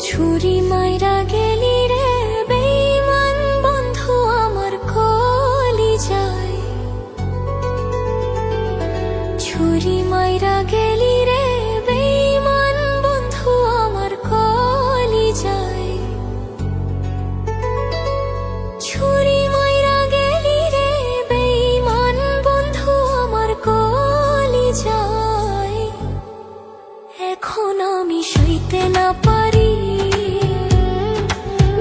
ছুরি মাইরা গেলি রে বেঈমান বন্ধু আমার কলিজায়। ছুরি মাইরা গেলি রে বেঈমান বন্ধু আমার কলিজায়। ছুরি মাইরা গেলি রে বেঈমান বন্ধু আমার কলিজায়। এখন আমি সইতে না পারি,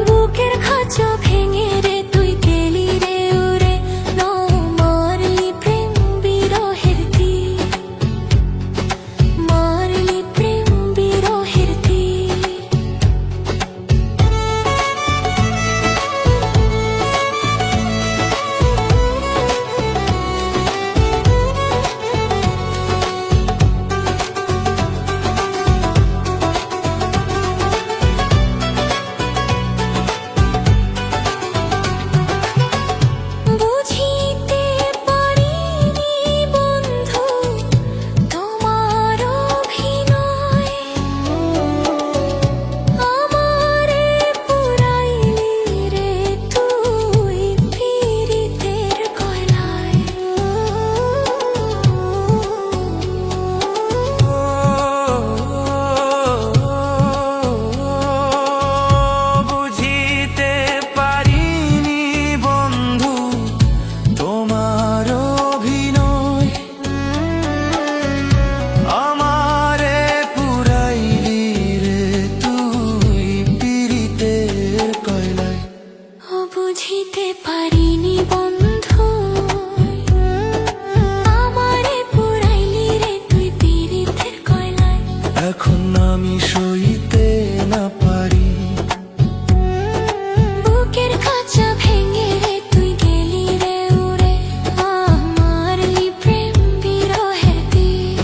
বুকের খাঁচা ভেঙে রে তুই গেলি রে উড়ে। মারলি প্রেম বিরহের তীর, মারলি প্রেম বিরহের তীর। বুঝিতে পারিনি বন্ধু তোমার অভিনয়, আমারে পুরাইলি রে তুই পীড়িতের গলায়। বুঝিতে পারিনি বন্ধু তোমার অভিনয়, আমারে পুরাইলি রে তুই পীড়িতের কয়লায়। বুঝিতে পারিনি বন্ধু আমারে পুরাইলি রে তুই পীড়িতের কয়লায়। এখন আমি সইতে না পারি, বুকের খাঁচা ভেঙে রে তুই গেলি রে উড়ে। মারলি প্রেম বিরহের তীর,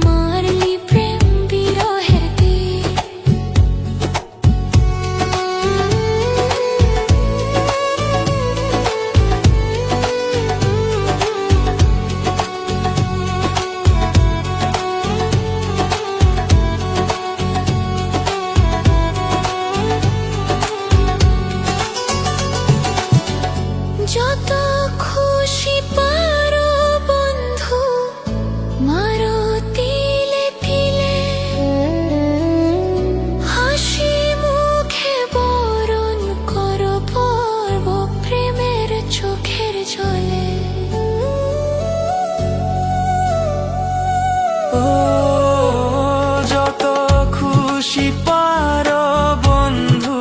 মারলি প্রেম বিরহের তীর। যত খুশি পারো বন্ধু মারো তিলে তিলে, হাসি মুখে বরণ করো পর্ব প্রেমের চোখের জলে। ও যত খুশি পারো বন্ধু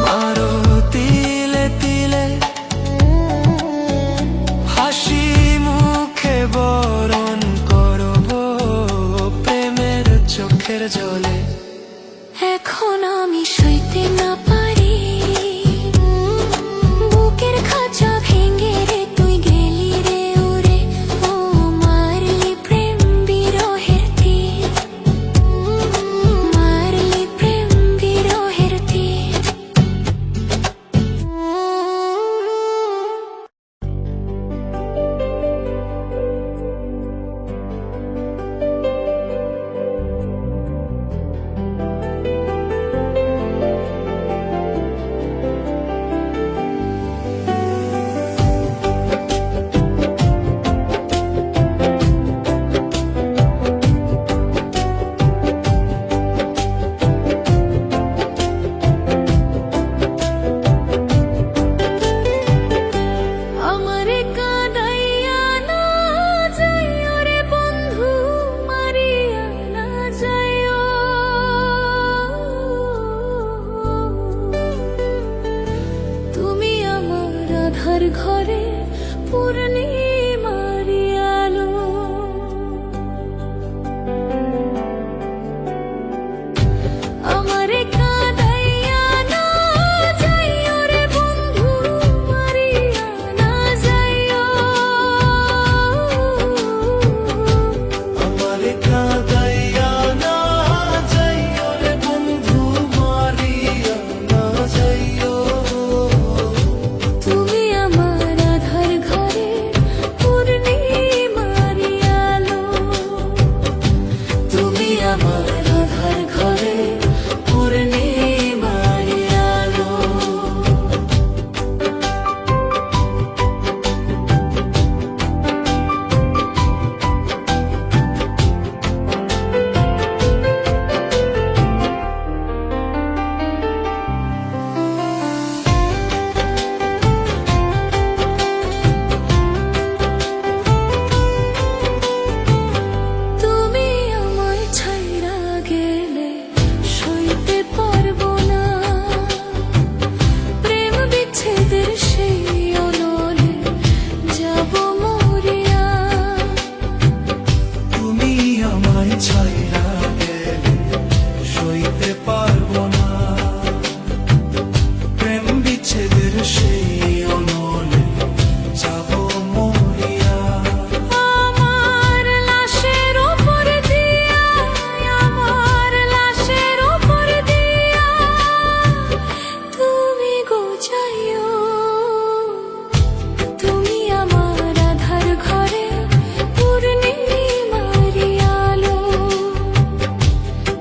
মারো তিলে তিলে, হাসি মুখে বরণ করব প্রেমের চোখের জলে। এখন আমি সইতে না পারি, বুকের খাঁচা ভেঙে রে তুই গেলি রে উড়ে। মারলি প্রেম বিরহের তীর, মারলি প্রেম বিরহের তীর।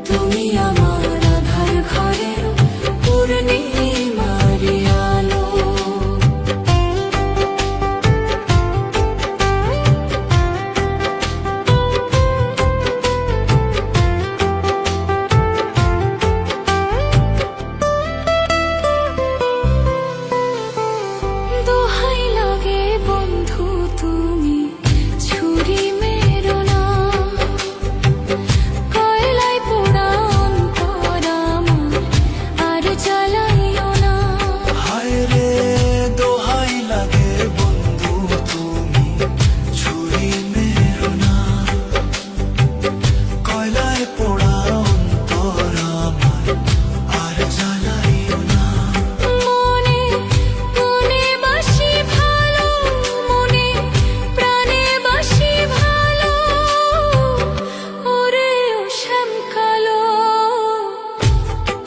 তুমি আমার আধার ঘরের পূর্ণিমার আলো। দোহাই লাগে বন্ধু তুমি ছুরি মেরো না, কয়লায় পোড়া অন্তর আমার আর জ্বালাইও না। হায় রে দোহাই লাগে বন্ধু তুমি ছুরি মেরো না, কয়লায় পোড়া অন্তর আমার আর জ্বালাইও না। মনে মনে বাসি ভালো, মনে প্রাণে বাসি ভালো, ওরে ও শ্যাম কালো।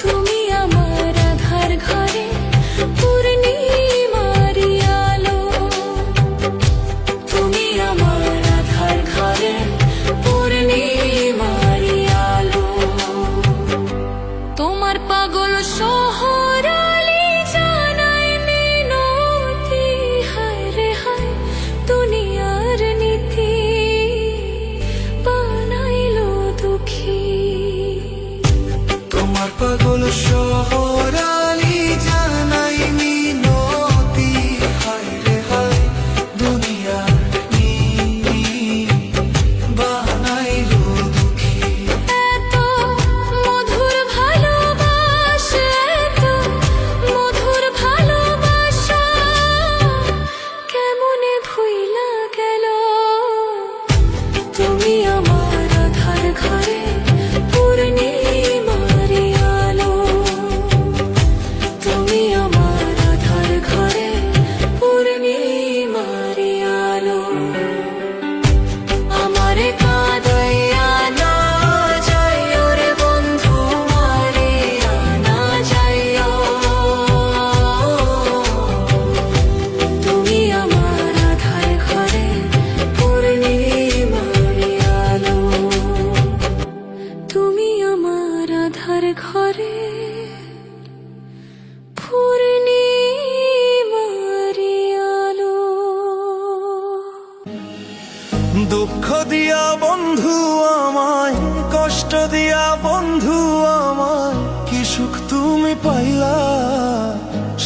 তুমি আমার আধার ঘরে পূর্ণিমার আলো। তুমি আমার আধার ঘরে পূর্ণিমার আলো। তোমার পাগল শহরালি জানায় মিনতি, হায় রে হায় দুনিয়ার নীতি বানাইলো দুঃখী। তোমার পাগল শহরালি জানাই মিনতি, হায় রে হায় দুনিয়ার নীতি বানাইলো দুঃখী। এত মধুর ভালোবাসা, এত মধুর ভালোবাসা কেমনে ভুইলা গেল। তুমি আমার আধার ঘরে পূর্ণিমার আলো। তুমি আমার আধার ঘরে পূর্ণিমার আলো। আমারে কাঁদাইয়া না যাইও রে বন্ধু, মারিয়া না যাইও। তুমি আমার আধার ঘরে পূর্ণিমার আলো। তুমি আমার আধার ঘরে পূর্ণিমার আলো। দুঃখ দিয়া বন্ধু আমায়, কষ্ট দিয়া বন্ধু আমায়, কি সুখ তুমি পাইলা।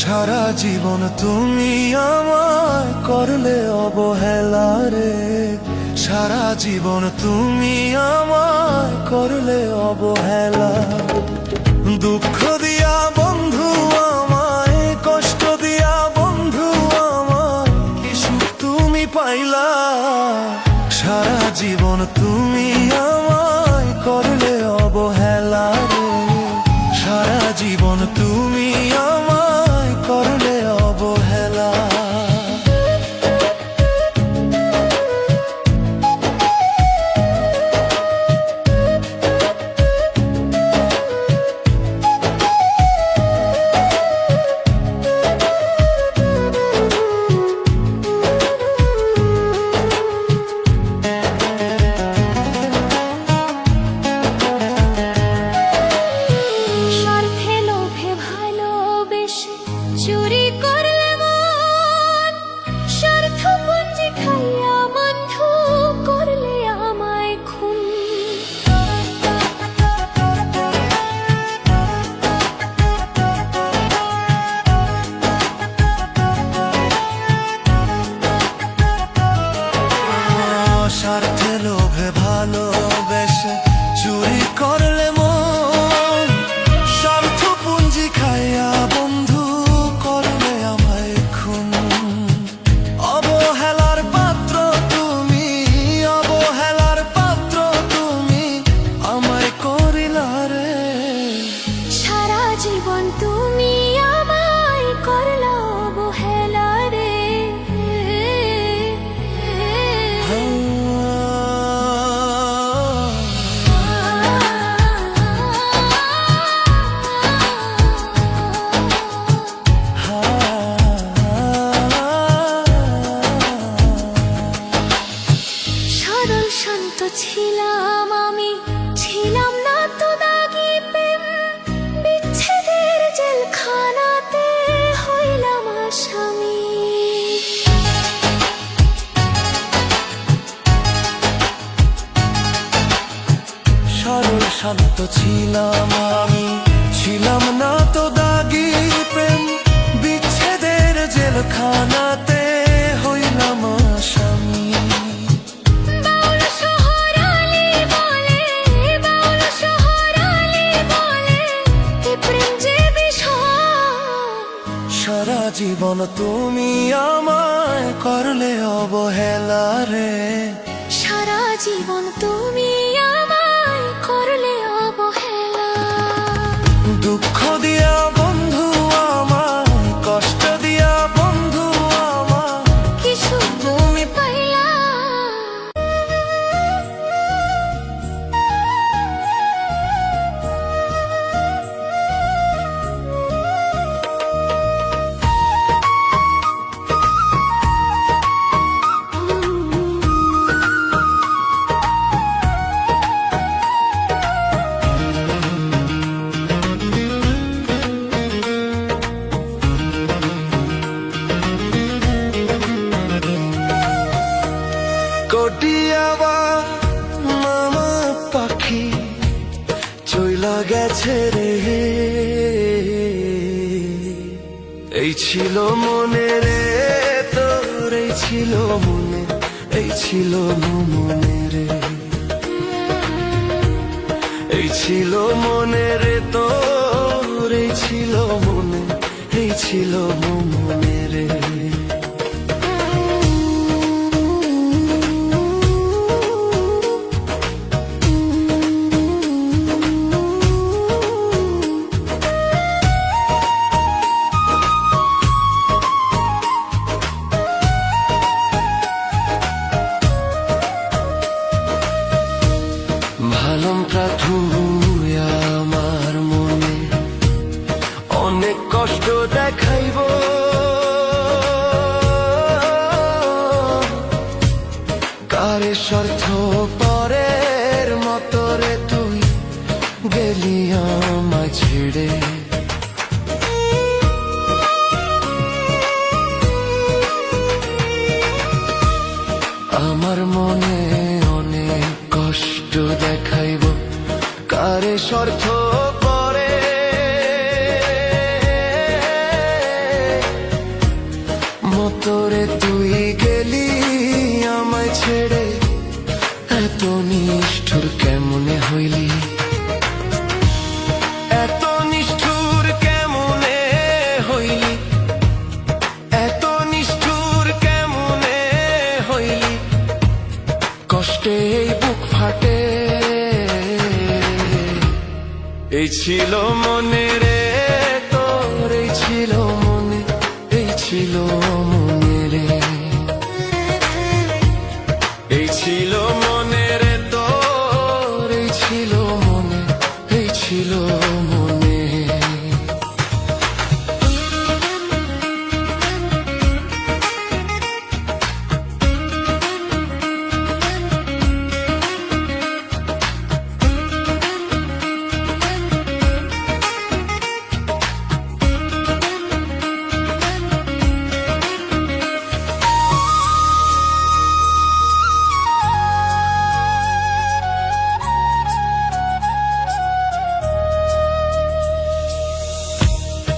সারা জীবন তুমি আমায় করলে অবহেলা রে, সারা জীবন তুমি আমায় করলে অবহেলা। দুঃখ দিয়া বন্ধু আমায়, কষ্ট দিয়া বন্ধু আমায়, কি সুখ তুমি পাইলা। সারা জীবন তুমি আমায় করলে অবহেলা রে, সারা জীবন তুমি আমায় করলে অবহেলা। স্বার্থে লোভে ভালোবেসে চুরি করলে মন, স্বার্থপুঞ্জি খাইয়া বন্ধু করলে আমায় খুন। স্বার্থে লোভে ভালোবেসে চুরি করলে মন, স্বার্থ পুঞ্জি খাইয়া বন্ধু করলে আমায় খুন। অবহেলার পাত্র তুমি, অবহেলার পাত্র তুমি আমায় করিলা রে। সারা জীবন তুমি আমায় করলা অবহেলা রে। সরল শান্ত ছিলাম আমি, ছিলাম না তো দাগ ছিলাম আমি, ছিলাম না তো দাগি প্রেম বিচ্ছেদের জেলখানাতে হইলাম আসামি। বাউল শহরালি বলে, বাউল শহরালি বলে, এ প্রেম যে বিষম। সারা জীবন তুমি আমায় করলে অবহেলা রে, সারা জীবন তুমি আমায় করলে অবহেলা। দুঃখ দিয়া বন্ধু আমায়, কষ্ট দিয়া বন্ধু আমায়, কি সুখ তুমি পাইলা। কটিয়াবা মামা পাখি চইলা গেছে রে, এই ছিল মনে রে তোর, এই ছিল মনে, এই ছিল মনে রে, এই ছিল মনে রে তোর, এই ছিল মনে, এই ছিল মনে রে। ভালমটা তুই আমার মনে অনেক কষ্ট দেখাইব, কারে স্বার্থ পরের মতো রে তুই গেলি আমায় ছেড়ে। আমার মনে অনেক কষ্ট দেখাইব, কারে স্বার্থ পরে মতরে তুই গেলি আমায় ছেড়ে। এত নিষ্ঠুর কেমনে হইলি, এত নিষ্ঠুর কেমনে হইলি, এত নিষ্ঠুর কেমনে হইলি, কষ্টে এই বুক ফাটে। এই ছিল মনে রে তোর, এই ছিল মনে, এই ছিল মনে রে, এই ছিল মনে রে তোর, এই ছিল মনে, এই ছিল মনে।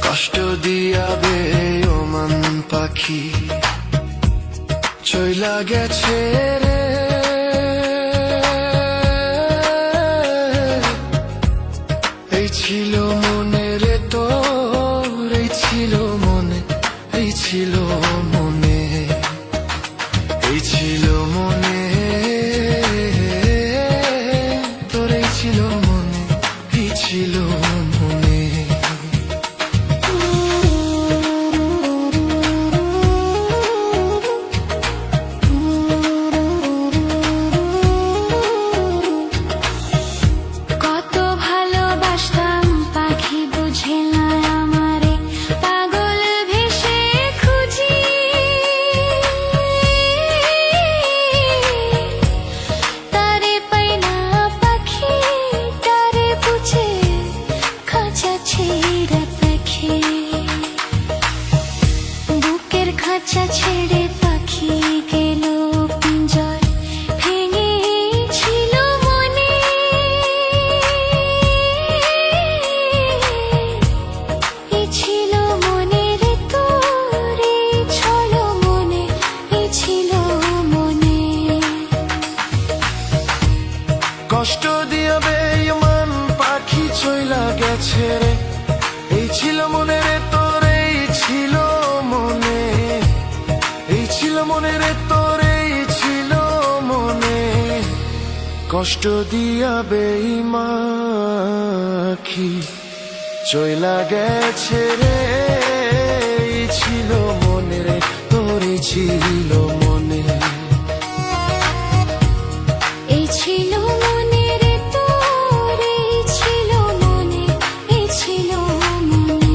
কষ্ট দিয়াবে ওমান পাখি চইলা গেছে রে, এই ছিল মনে রে তোর, এই ছিল মনে, এই ছিল মনে, এই ছিল মনে তোর, এই ছিল মনে, এই ছিল মনে। বুঝে না আমারে পাগল ভেসে খুঁজি গেছে রে, এই ছিল মনে রে তোর, এই ছিল মনে, এই ছিল মনে রে তোর, এই ছিল মনে, কষ্ট দিয়া বেইমাখি চইলা গেছে রে, এই ছিল মনে রে তোর, এই ছিল মনে, এই ছিল মনে রে তোর, এই ছিল মনে, এই ছিল মনে।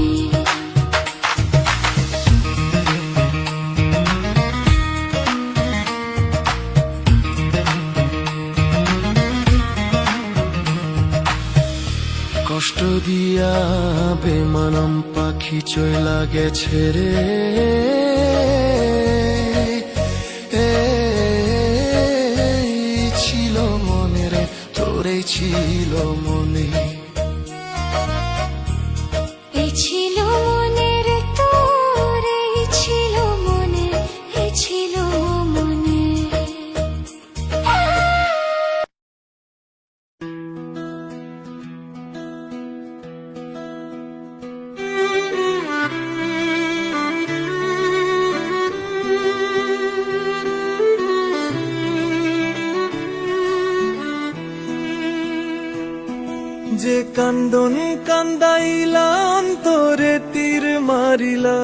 কষ্ট দিয়া বেমানম পাখি চইলা গেছে রে, এই ছিল মনে রে তোর, এই ছিল মনে, এই ছিল মনে রে তোর, এই ছিল মনে, এই ছিল মনে। যে কান্দনে কান্দাইলা অন্তরে তীর মারিলা,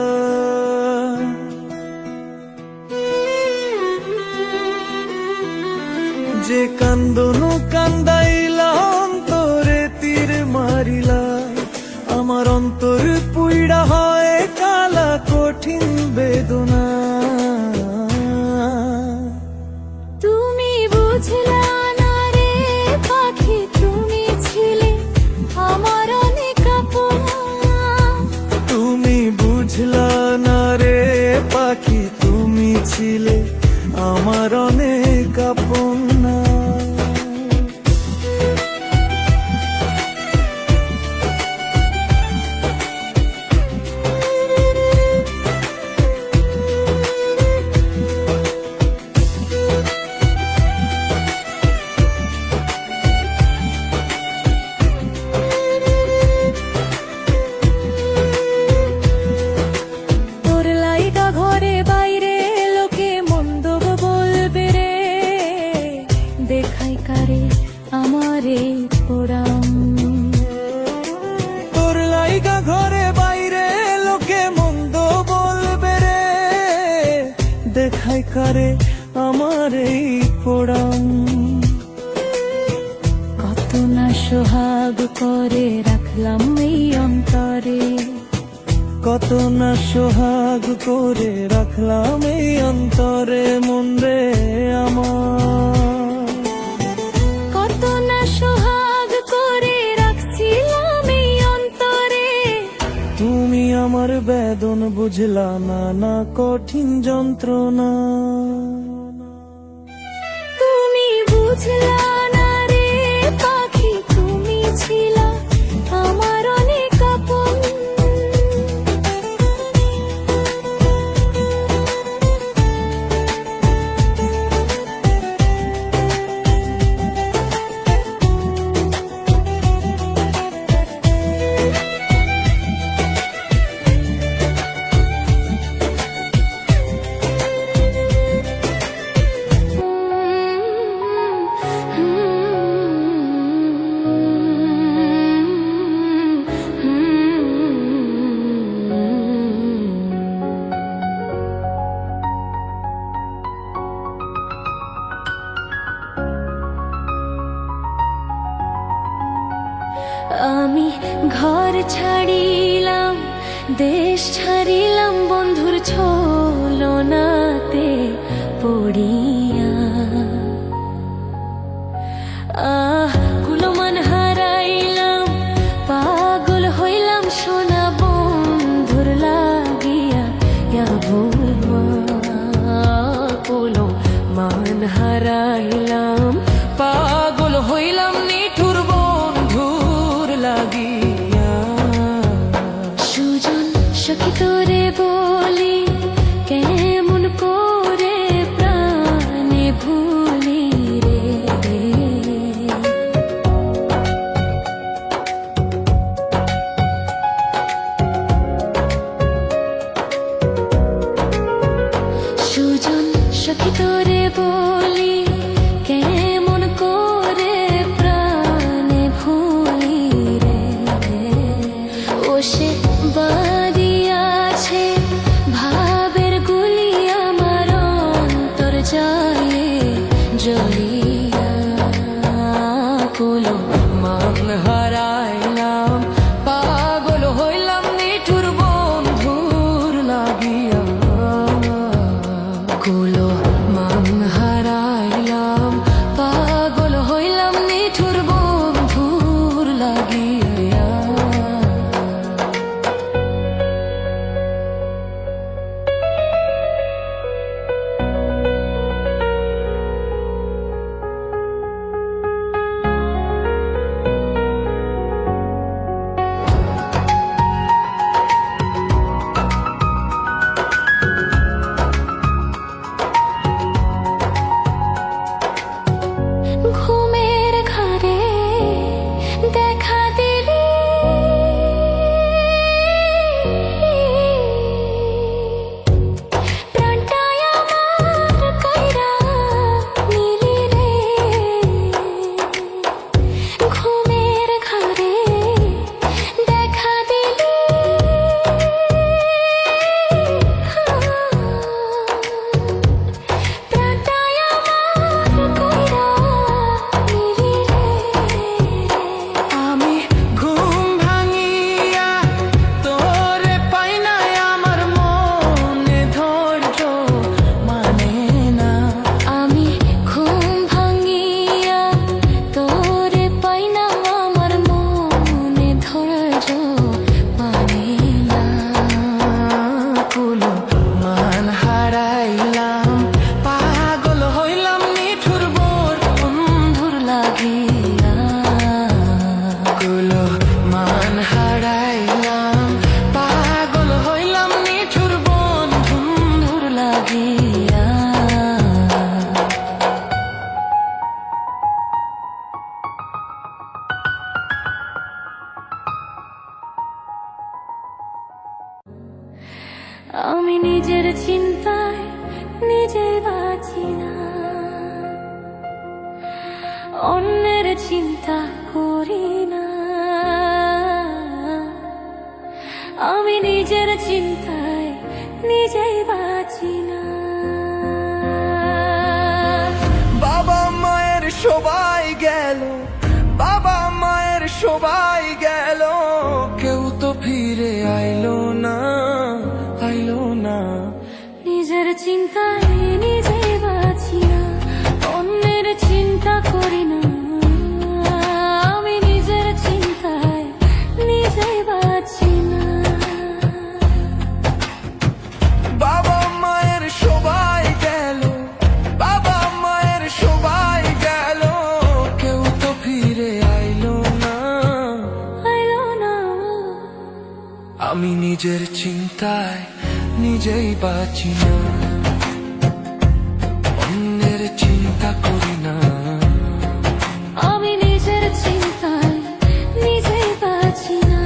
যে কান্দন কান্দাইলা অন্তরে তীর মারিলা, আমার অন্তর পুইড়া হয় কালা কঠিন বেদনা। তুমি বুঝলা না রে পাখি, তুমি ছিলে আমার অনেক আপন। তুমি বুঝলা না রে পাখি, তুমি ছিলে আমার অনেক আপন। তোর লাইগা ঘরে বাইরে লোকে মন্দ বলবে রে, দেখাই কারে আমারে পোড়াম। তোর লাইগা ঘরে বাইরে লোকে মন্দ বলবে রে, দেখাই কারে আমার এই পোড়াম। কত না সোহাগ করে রাখলাম এই অন্তরে, কত না সোহাগ করে রাখলাম এই অন্তরে মন রে আমার। কত না সোহাগ করে রাখছিলাম এই অন্তরে। তুমি আমার বেদন বুঝলা না, না কঠিন যন্ত্রণা। তুমি বুঝলা না রে পাখি, তুমি ছিলা আমার অনেক আপন। আমি ঘর ছাড়িলাম, দেশ ছাড়িলাম, বন্ধুর ছলনাতে পড়িয়া। কুলমান হারাইলাম, পাগল হইলাম সোনা বন্ধুর লাগিয়া। কুলমান হারাইলাম, পাগল হইলাম নিঠুর বন্ধুর লাগিয়া। সুজন সখী তোরে বলি, কেমন করে প্রাণে ভুলি রে। বসে বাদিয়াছে ভাবের গুলি আমার অন্তর যায় জ্বলিয়া কুলো মান হারাইলাম পাগল হইলাম নিঠুর বন্ধুর লাগিয়া কুলো মান হারাইলাম পাগল হইলাম নিঠুর বন্ধুর লাগিয়া ঘুমের ঘরে দেখা দিলি প্রাণটায় আমার কাইরা নিলি রে ঘুমের ঘরে দেখা দিলি প্রাণটায় আমার কাইরা নিলি রে আমি ঘুম ভাঙিয়া তোরে পাই নাই আমার মনে ধৈর্য মানে না আমি ঘুম ভাঙিয়া তোরে পাই না আমার মনে ধৈর্য মানে না কুলো মান হারাইলাম পাগল হইলাম নিঠুর বন্ধুর লাগিয়া কুলো মান হারাইলাম পাগল হইলাম নিঠুর বন্ধুর লাগিয়া আমি নিজের চিন্তায় নিজে বাঁচি না অন্যের চিন্তা করি না আমি নিজের চিন্তায় নিজেই বাঁচি না বাবা মায়ের সবাই গেল বাবা মায়ের সবাই গেল কেউ তো ফিরে আইলো না নিজের চিন্তায় নিজেই বাঁচি না অন্যের চিন্তা করি না আমি নিজের চিন্তায় নিজেই বাঁচি না বাবা মায়ের সবাই গেল বাবা মায়ের সবাই গেল কেউ তো ফিরে আইলো না আমি নিজের চিন্তায় নিজেই বাঁচি না অন্যের চিন্তা করি না আমি নিজের চিন্তায় নিজেই বাঁচি না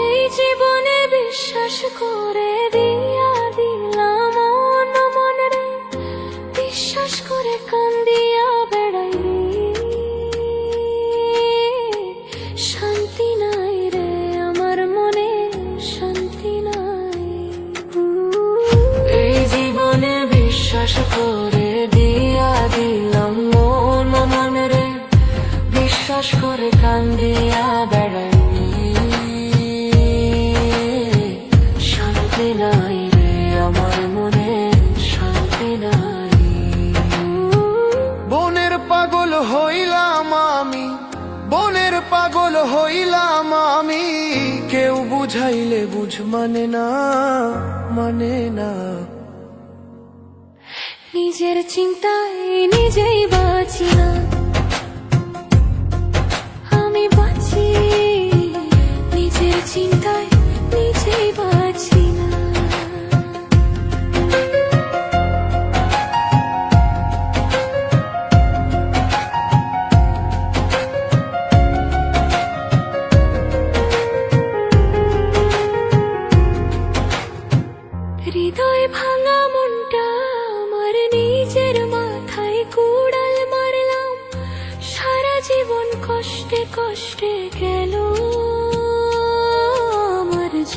এই জীবনে বিশ্বাস করে দিয়া দিলাম মন মন রে বিশ্বাস করে কান্দিয়া বেড়াই শান্তি নাই রে আমার মনে শান্তি নাই এই জীবনে বিশ্বাস করে দিয়া দিলাম মন মন রে বিশ্বাস করে কান্দিয়া বেড়াই শান্তি নাই রে আমার মনে শান্তি নাই বনের পাগল হইলাম আমি বনের পাগল হইলাম আমি কেউ বুঝাইলে বুঝ মানে না নিজের চিন্তায় নিজেই বাঁচি না আমি বাঁচি নিজের চিন্তায় নিজেই বাঁচি না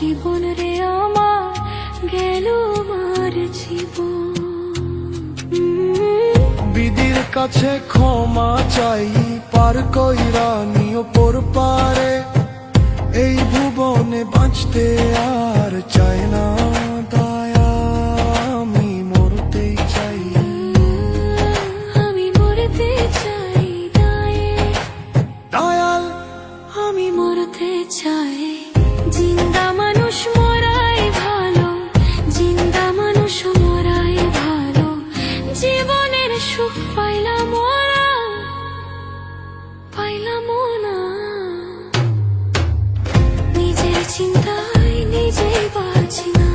জীবন রে আমার গেল আমার জীবন। বিধির কাছে ক্ষমা চাই, পার কইরা নিও পর পারে, এই ভুবনে বাঁচতে আর চাই না দয়া, আমি মরতেই চাই। আমি মরতে চাই দায়ে, দয়াল আমি মরতে চাই। জিন্দা মানুষ মরাই ভালো, জিন্দা মানুষ মরাই ভালো। জীবনের সুখ পাইলাম ওরা, পাইলাম না। নিজের চিন্তায় নিজেই বাঁচি না।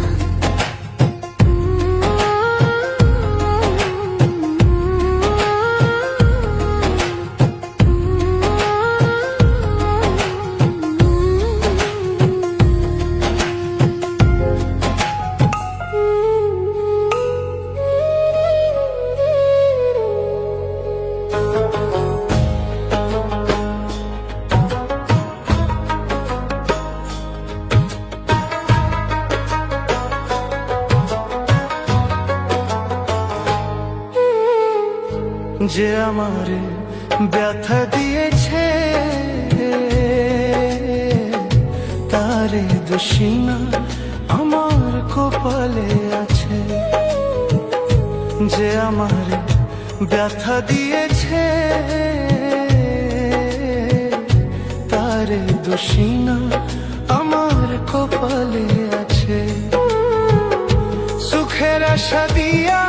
যে আমারে ব্যথা দিয়েছে, তারে দোষী না আমার কপালে আছে। যে আমারে ব্যথা দিয়েছে, তারে দোষী না আমার কপালে আছে। সুখের আশা দিয়া